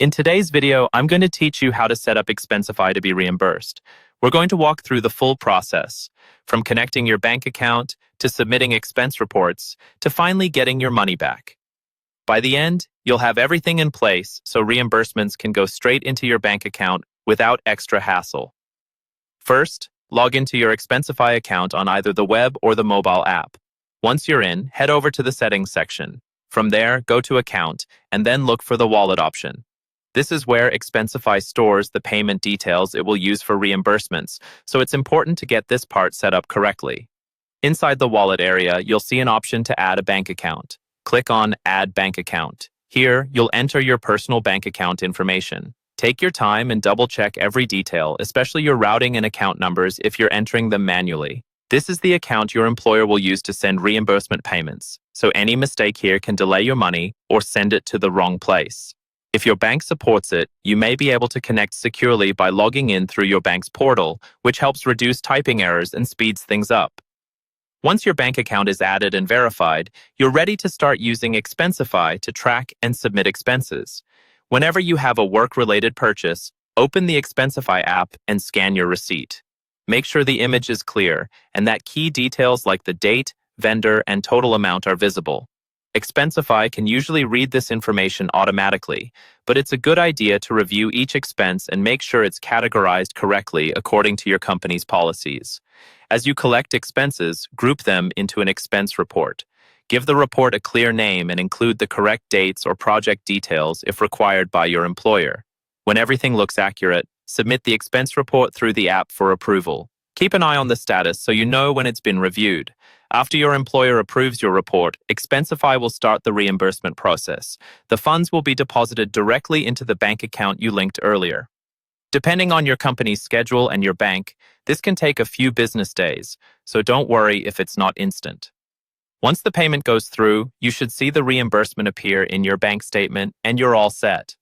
In today's video, I'm going to teach you how to set up Expensify to be reimbursed. We're going to walk through the full process, from connecting your bank account to submitting expense reports to finally getting your money back. By the end, you'll have everything in place so reimbursements can go straight into your bank account without extra hassle. First, log into your Expensify account on either the web or the mobile app. Once you're in, head over to the settings section. From there, go to Account and then look for the Wallet option. This is where Expensify stores the payment details it will use for reimbursements, so it's important to get this part set up correctly. Inside the Wallet area, you'll see an option to add a bank account. Click on Add Bank Account. Here, you'll enter your personal bank account information. Take your time and double-check every detail, especially your routing and account numbers if you're entering them manually. This is the account your employer will use to send reimbursement payments, so any mistake here can delay your money or send it to the wrong place. If your bank supports it, you may be able to connect securely by logging in through your bank's portal, which helps reduce typing errors and speeds things up. Once your bank account is added and verified, you're ready to start using Expensify to track and submit expenses. Whenever you have a work-related purchase, open the Expensify app and scan your receipt. Make sure the image is clear and that key details like the date, vendor, and total amount are visible. Expensify can usually read this information automatically, but it's a good idea to review each expense and make sure it's categorized correctly according to your company's policies. As you collect expenses, group them into an expense report. Give the report a clear name and include the correct dates or project details if required by your employer. When everything looks accurate, submit the expense report through the app for approval. Keep an eye on the status so you know when it's been reviewed. After your employer approves your report, Expensify will start the reimbursement process. The funds will be deposited directly into the bank account you linked earlier. Depending on your company's schedule and your bank, this can take a few business days, so don't worry if it's not instant. Once the payment goes through, you should see the reimbursement appear in your bank statement and you're all set.